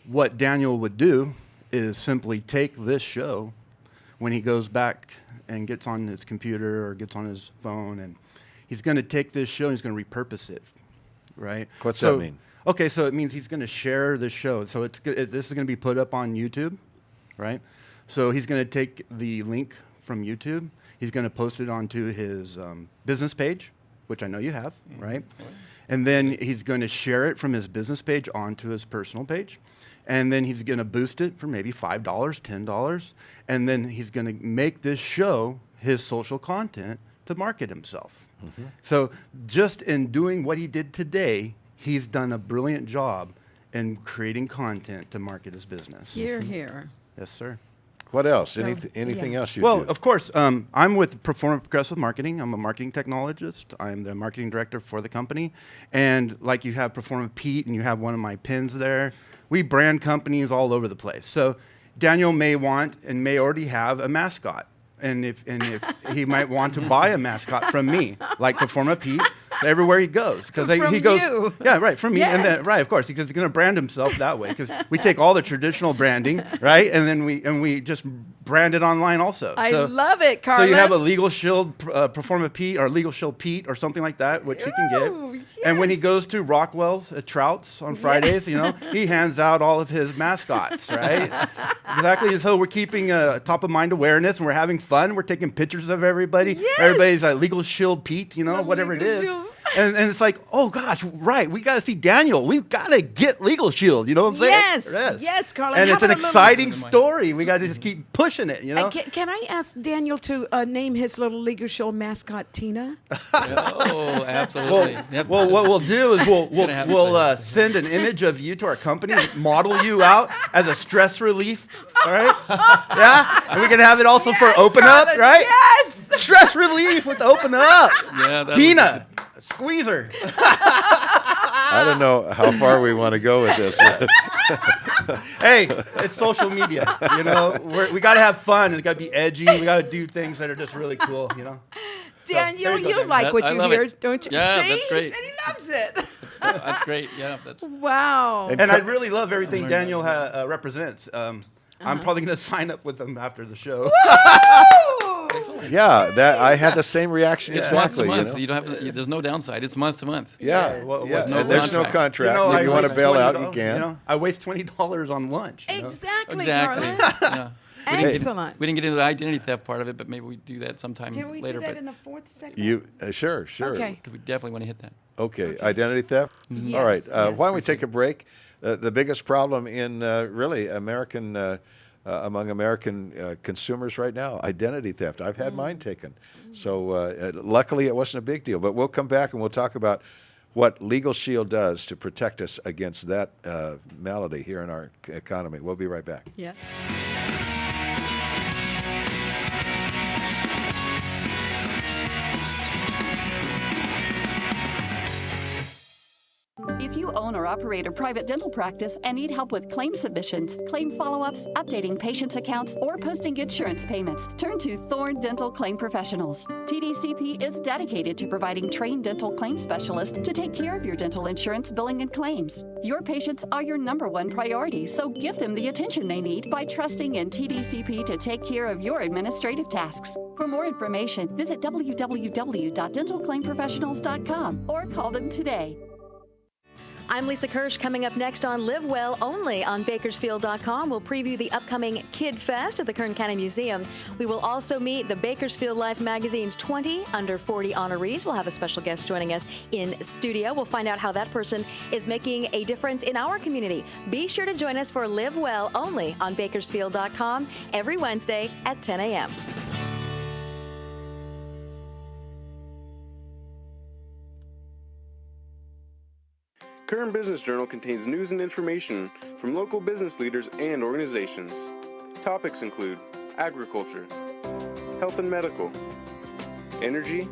what Daniel would do is simply take this show when he goes back and gets on his computer or gets on his phone, and he's going to take this show and he's going to repurpose it, right? What's that mean? Okay, so it means he's going to share the show. So this is going to be put up on YouTube, right? So he's going to take the link from YouTube. He's going to post it onto his business page, which I know you have, right? And then he's going to share it from his business page onto his personal page. And then he's going to boost it for maybe $5, $10. And then he's going to make this show his social content to market himself. So just in doing what he did today, he's done a brilliant job in creating content to market his business. Hear, hear. Yes, sir. What else? Anything else you do? Well, of course, I'm with Proforma Progressive Marketing. I'm a marketing technologist. I'm the marketing director for the company. And like you have Proforma Pete and you have one of my pins there, we brand companies all over the place. So Daniel may want and may already have a mascot. And if he might want to buy a mascot from me, like Proforma Pete, everywhere he goes, because he goes, you. yeah, right, from me, Yes. and then right, of course, because he's going to brand himself that way. Because we take all the traditional branding, right, and then we just brand it online also. I love it, Carla. So you have a Legal Shield Proforma Pete or Legal Shield Pete or something like that, which he can get. And when he goes to Rockwell's at Trout's on Fridays, he hands out all of his mascots, right? Exactly. So we're keeping top of mind awareness, and we're having fun. We're taking pictures of everybody. Yes. Everybody's Legal Shield Pete, whatever it is. And it's like, oh gosh, right? We got to see Daniel. We've got to get Legal Shield. You know what I'm saying? Yes, Carla. And How it's an about a little- exciting story. We got to just keep pushing it. Can I ask Daniel to name his little Legal Show mascot, Tina? Oh, absolutely. Well, what we'll do is we'll send an image of you to our company, model you out as a stress relief. All right? Yeah, and we can have it also for Open Up, right? Yes. stress relief with the Open Up. Yeah, that Tina, squeeze her. I don't know how far we want to go with this. Hey, it's social media. You know, we got to have fun. It got to be edgy. We got to do things that are just really cool. You know. Daniel, there you go, you Daniel. like what I you love hear, it. don't you? Yeah, See? that's great. And he loves it. That's great. Yeah, that's. Wow. And I really love everything Daniel represents. I'm probably going to sign up with him after the show. Excellent. Yeah, that I had the same reaction It's month to exactly. month. You know? You don't have to, there's no downside. It's month to month. Yeah, Well, yeah. no And there's no contract. contract. If you want to waste bail out, you $20, can. You know, I waste $20 on lunch. You know? Exactly, Exactly. Carla. Yeah. Excellent. We didn't get into the identity theft part of it, but maybe we do that sometime Can we later. do that But in the fourth segment? You sure. Okay. 'cause we definitely want to hit that. Okay, identity theft. All right. Yes, Why don't we take a break? The biggest problem in really American among American consumers right now, identity theft. I've had mine taken, so luckily it wasn't a big deal. But we'll come back and we'll talk about what Legal Shield does to protect us against that malady here in our economy. We'll be right back. Yeah. If you own or operate a private dental practice and need help with claim submissions, claim follow-ups, updating patients' accounts, or posting insurance payments, turn to Thorne Dental Claim Professionals. TDCP is dedicated to providing trained dental claim specialists to take care of your dental insurance billing and claims. Your patients are your #1 priority, so give them the attention they need by trusting in TDCP to take care of your administrative tasks. For more information, visit www.dentalclaimprofessionals.com or call them today. I'm Lisa Kirsch. Coming up next on Live Well only on Bakersfield.com, we'll preview the upcoming Kid Fest at the Kern County Museum. We will also meet the Bakersfield Life magazine's 20 under 40 honorees. We'll have a special guest joining us in studio. We'll find out how that person is making a difference in our community. Be sure to join us for Live Well only on Bakersfield.com every Wednesday at 10 a.m. Kern Business Journal contains news and information from local business leaders and organizations. Topics include agriculture, health and medical, energy,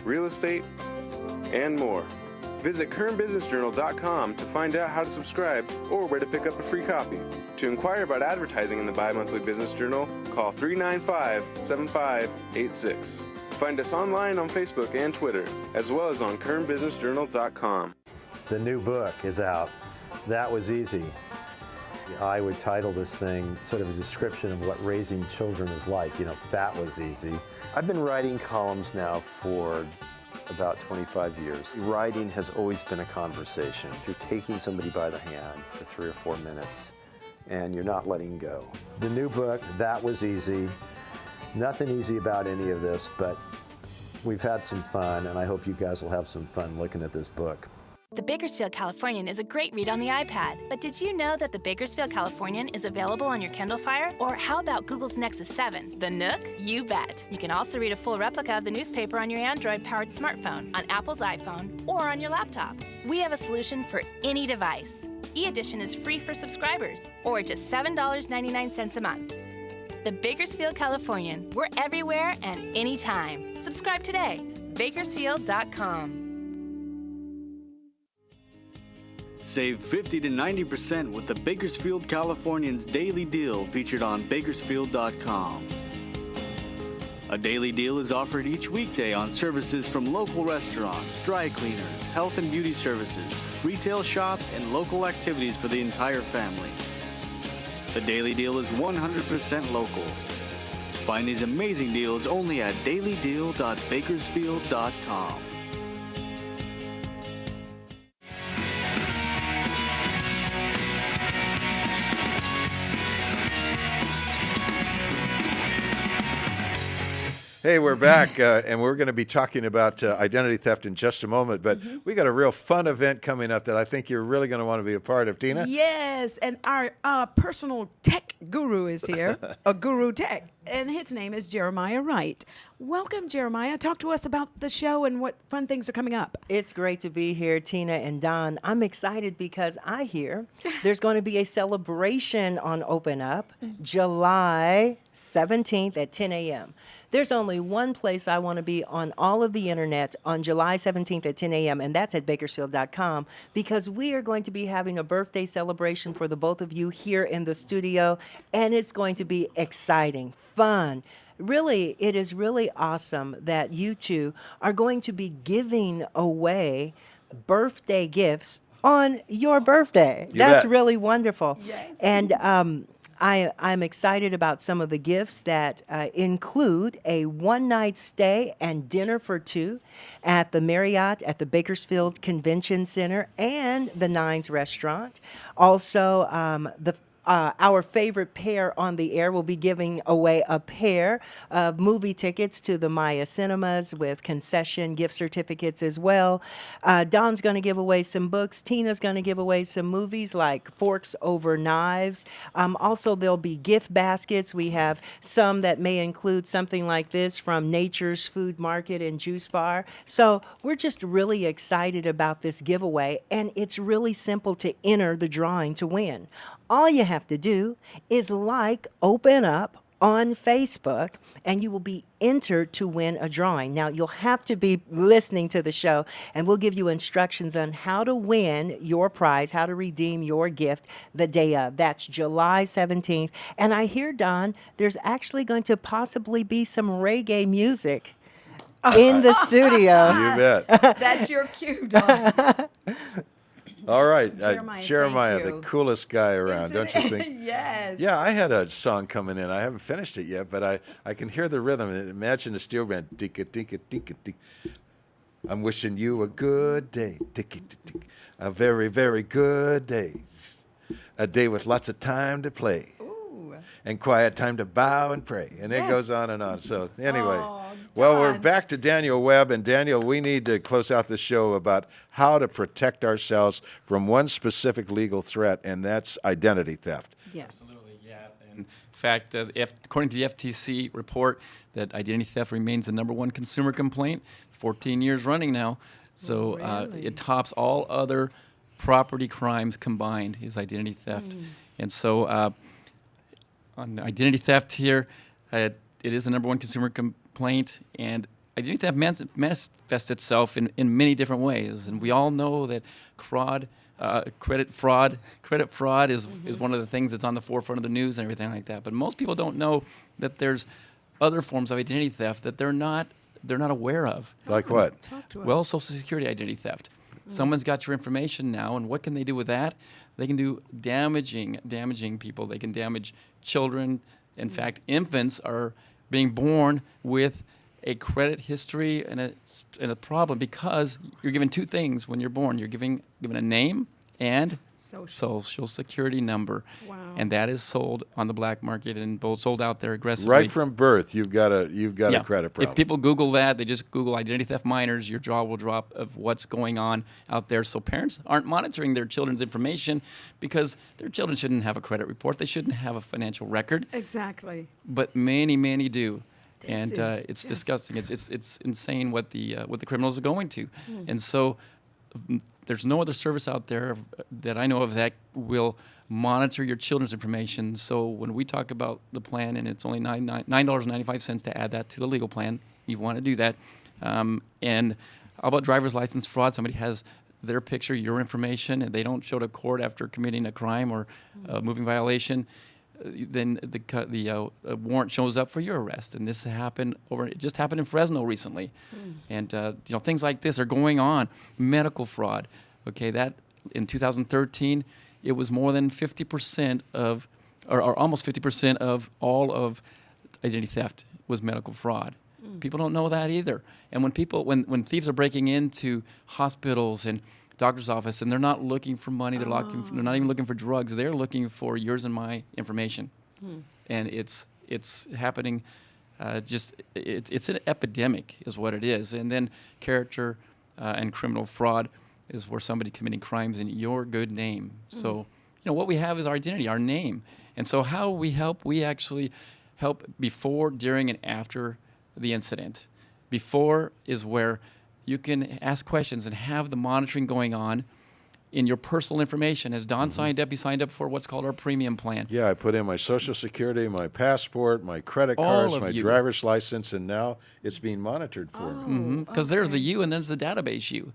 real estate, and more. Visit KernBusinessJournal.com to find out how to subscribe or where to pick up a free copy. To inquire about advertising in the bi-monthly Business Journal, call 395-7586. Find us online on Facebook and Twitter, as well as on KernBusinessJournal.com. The new book is out. That was easy. I would title this thing sort of a description of what raising children is like. You know, that was easy. I've been writing columns now for about 25 years. Writing has always been a conversation. If you're taking somebody by the hand for 3 or 4 minutes and you're not letting go. The new book, That Was Easy. Nothing easy about any of this, but we've had some fun, and I hope you guys will have some fun looking at this book. The Bakersfield Californian is a great read on the iPad, but did you know that the Bakersfield Californian is available on your Kindle Fire? Or how about Google's Nexus 7, the Nook? You bet. You can also read a full replica of the newspaper on your Android-powered smartphone, on Apple's iPhone, or on your laptop. We have a solution for any device. E-Edition is free for subscribers, or just $7.99 a month. The Bakersfield Californian. We're everywhere and anytime. Subscribe today. Bakersfield.com. Save 50 to 90% with the Bakersfield Californian's Daily Deal featured on Bakersfield.com. A daily deal is offered each weekday on services from local restaurants, dry cleaners, health and beauty services, retail shops, and local activities for the entire family. The Daily Deal is 100% local. Find these amazing deals only at dailydeal.bakersfield.com. Hey, we're back, and we're going to be talking about identity theft in just a moment. But we got a real fun event coming up that I think you're really going to want to be a part of, Tina. Yes, and our personal tech guru is here, a guru tech, and his name is Jeremiah Wright. Welcome, Jeremiah. Talk to us about the show and what fun things are coming up. It's great to be here, Tina and Don. I'm excited because I hear there's going to be a celebration on Open Up July 17th at 10 a.m. There's only one place I want to be on all of the internet on July 17th at 10 a.m., and that's at Bakersfield.com, because we are going to be having a birthday celebration for the both of you here in the studio, and it's going to be exciting, fun. Really, it is really awesome that you two are going to be giving away birthday gifts on your birthday. You That's bet. really wonderful. And I'm excited about some of the gifts that include a one-night stay and dinner for two at the Marriott at the Bakersfield Convention Center and the Nines Restaurant. Also, our favorite pair on the air will be giving away a pair of movie tickets to the Maya Cinemas with concession gift certificates as well. Don's going to give away some books. Tina's going to give away some movies like Forks Over Knives. Also, there'll be gift baskets. We have some that may include something like this from Nature's Food Market and Juice Bar. So we're just really excited about this giveaway, and it's really simple to enter the drawing to win. All you have to do is Open Up on Facebook, and you will be entered to win a drawing. Now, you'll have to be listening to the show, and we'll give you instructions on how to win your prize, how to redeem your gift the day of. That's July 17th. And I hear, Don, there's actually going to possibly be some reggae music in the studio. You bet. That's your cue, Don. All right, Jeremiah, thank the you. coolest guy around, don't you think? Yes. Yeah, I had a song coming in. I haven't finished it yet, but I can hear the rhythm. Imagine the steel band. Dinka, dinka, dinka, dinka. I'm wishing you a good day. Dinka, dinka, a very, very good day. A day with lots of time to play. And quiet time to bow and pray. And it goes on and on. So anyway, well, we're back to Daniel Webb. And Daniel, we need to close out the show about how to protect ourselves from one specific legal threat, and that's identity theft. Yes. Absolutely, yeah. In fact, according to the FTC report, that identity theft remains the #1 consumer complaint, 14 years running now. So it tops all other property crimes combined, is identity theft. And so on identity theft here, it is the #1 consumer complaint, and identity theft manifests itself in many different ways. And we all know that credit fraud is one of the things that's on the forefront of the news and everything like that. But most people don't know that there's other forms of identity theft that they're not aware of. Like what? Talk to us. Well, Social Security identity theft. Someone's got your information now, and what can they do with that? They can do damaging people. They can damage children. In fact, infants are being born with a credit history and a problem because you're given two things when you're born. You're given a name and social security number. Wow. And that is sold on the black market and both sold out there aggressively. Right from birth, you've got a credit problem. If people Google that, they just Google identity theft minors, your jaw will drop of what's going on out there. So parents aren't monitoring their children's information because their children shouldn't have a credit report. They shouldn't have a financial record. Exactly. But many do. This And is it's just- disgusting. It's insane what the criminals are going to. And so there's no other service out there that I know of that will monitor your children's information. So when we talk about the plan, and it's only $9.95 to add that to the legal plan, you want to do that. And how about driver's license fraud? Somebody has their picture, your information, and they don't show to court after committing a crime or a moving violation. Then the warrant shows up for your arrest, and this it just happened in Fresno recently, and things like this are going on. Medical fraud, okay, that in 2013 it was more than 50% of, or almost 50% of all of identity theft was medical fraud. People don't know that either, and when thieves are breaking into hospitals and doctor's office, and they're not looking for money. They're not even looking for drugs. They're looking for yours and my information, and it's happening. It's an epidemic, is what it is. And then character and criminal fraud is where somebody committing crimes in your good name. So what we have is our identity, our name, and so how we help. We actually help before, during, and after the incident. Before is where you can ask questions and have the monitoring going on in your personal information. As Don signed up, he signed up for what's called our premium plan. Yeah, I put in my Social Security, my passport, my credit All cards, of my you. driver's license, and now it's being monitored for me. Because there's the you and then there's the database you.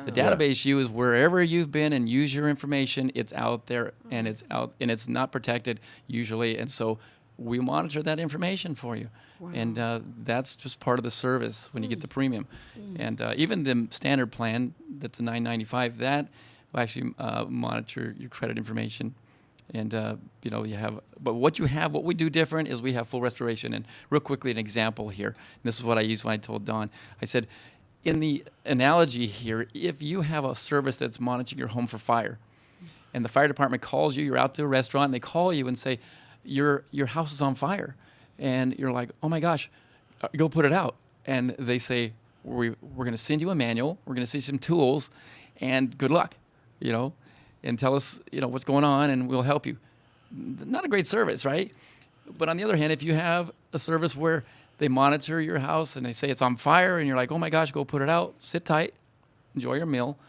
The database you is wherever you've been and use your information, it's out there and it's not protected usually. And so we monitor that information for you. And that's just part of the service when you get the premium. And even the standard plan, that's a $9.95, that will actually monitor your credit information. And, you know, you have, but what we do different is we have full restoration. And real quickly, an example here. And this is what I used when I told Don. I said, in the analogy here, if you have a service that's monitoring your home for fire, and the fire department calls you, you're out to a restaurant, and they call you and say, your house is on fire. And you're like, oh my gosh, go put it out. And they say, we're going to send you a manual, we're going to see some tools, and good luck, you know, and tell us, you know, what's going on, and we'll help you. Not a great service, right? But on the other hand, if you have a service where they monitor your house and they say it's on fire, and you're like, oh my gosh, go put it out, sit tight, enjoy your meal.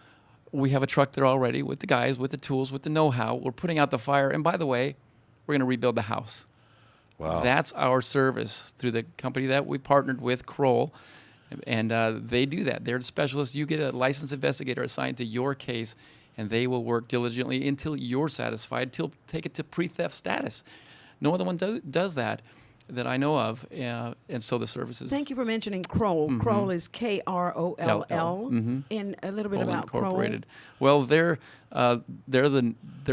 We have a truck there already with the guys, with the tools, with the know-how. We're putting out the fire, and by the way, we're going to rebuild the house. Wow. That's our service through the company that we partnered with, Kroll, and they do that. They're the specialists. You get a licensed investigator assigned to your case, and they will work diligently until you're satisfied, till take it to pre-theft status. No other one does that I know of, and so the services. Thank you for mentioning Kroll. Kroll is Kroll. In a little bit Kroll about Incorporated. Well, they're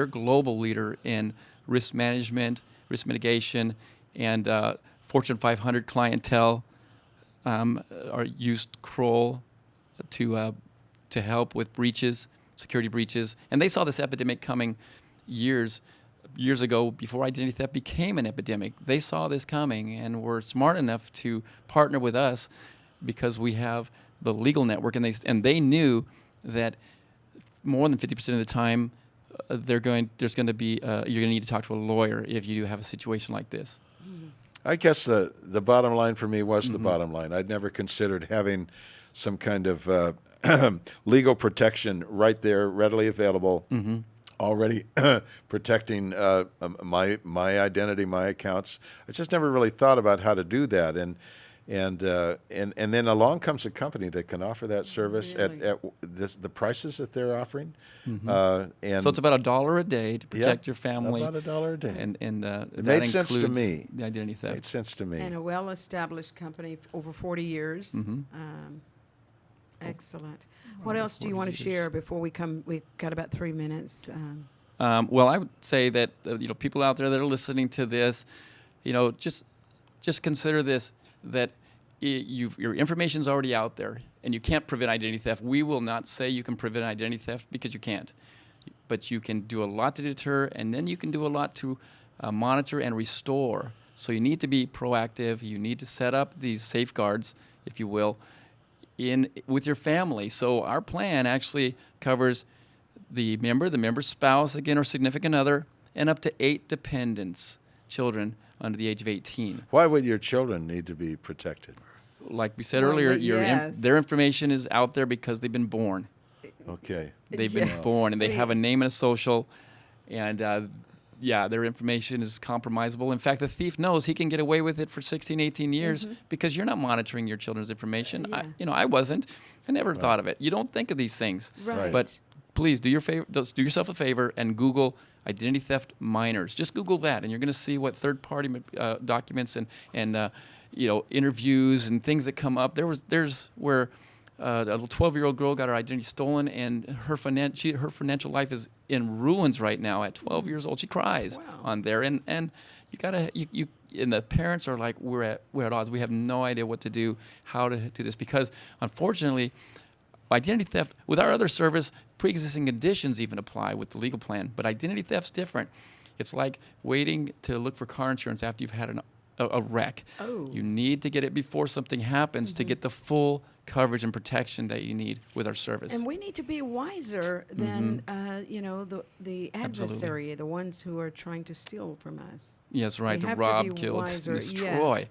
global leader in risk management, risk mitigation, and Fortune 500 clientele used Kroll to help with breaches, security breaches, and they saw this epidemic coming years ago, before identity theft became an epidemic. They saw this coming and were smart enough to partner with us because we have the legal network, and they knew that more than 50% of the time you're going to need to talk to a lawyer if you do have a situation like this. I guess the bottom line for me was the bottom line. I'd never considered having some kind of legal protection right there, readily available, already protecting my identity, my accounts. I just never really thought about how to do that, and then along comes a company that can offer that service at the prices that they're offering. So it's about $1 a day to protect your family. About $1 a day. And it made sense to me. The identity theft. Made sense to me. And a well-established company over 40 years. Excellent. What else do you want to share before we come? We've got about 3 minutes. Well, I would say that people out there that are listening to this, just consider this, that your information's already out there, and you can't prevent identity theft. We will not say you can prevent identity theft, because you can't. But you can do a lot to deter, and then you can do a lot to monitor and restore. So you need to be proactive. You need to set up these safeguards, if you will, with your family. So our plan actually covers the member's spouse, again, or significant other, and up to 8 dependents, children under the age of 18. Why would your children need to be protected? Like we said earlier, their information is out there because they've been born. Okay. They've been born, and they have a name and a social, and their information is compromisable. In fact, the thief knows he can get away with it for 16, 18 years because you're not monitoring your children's information. I wasn't. I never thought of it. You don't think of these things. Right. But please do yourself a favor and Google identity theft minors. Just Google that, and you're going to see what third-party documents and interviews and things that come up. There's where a little 12-year-old girl got her identity stolen, and her financial life is in ruins right now. At 12 years old, she cries on there, and you gotta and the parents are like, we're at odds. We have no idea what to do, how to do this, because unfortunately, identity theft with our other service, pre-existing conditions even apply with the legal plan, but identity theft's different. It's like waiting to look for car insurance after you've had a wreck. Oh. You need to get it before something happens to get the full coverage and protection that you need with our service. And we need to be wiser than the adversary, the ones who are trying to steal from us. Yes, right. We To have rob, to be kill, wiser. destroy. Yes.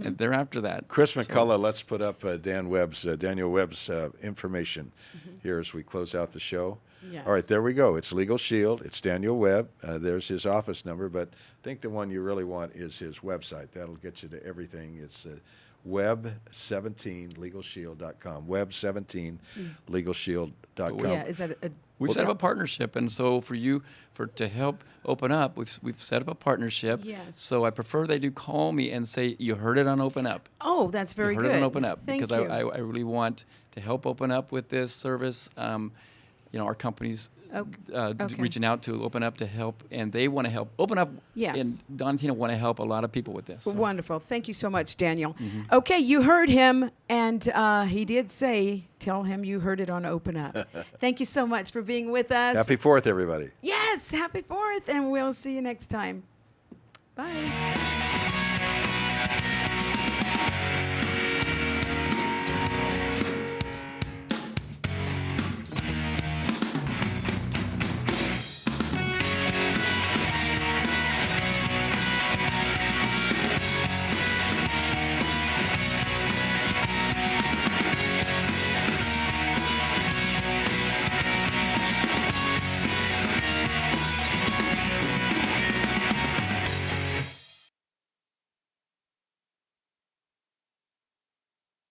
And they're after that. Chris McCullough, let's put up Daniel Webb's information here as we close out the show. All right, there we go. It's Legal Shield. It's Daniel Webb. There's his office number, but I think the one you really want is his website. That'll get you to everything. It's web17legalshield.com. Web17legalshield.com. Yeah, is that We've set up a partnership, and so to help open up, we've set up a partnership. Yes. So I prefer they do call me and say, you heard it on Open Up. Oh, that's very you good. heard it on Open Up. Thank because you. I really want to help Open Up with this service. Our company's reaching out to Open Up to help, and they want to help. Open Up Yes. and Don and Tina want to help a lot of people with this. So. Wonderful. Thank you so much, Daniel. Mhm. Okay, you heard him, and he did say, tell him you heard it on Open Up. Thank you so much for being with us. Happy 4th, everybody. Yes, happy 4th, and we'll see you next time. Bye.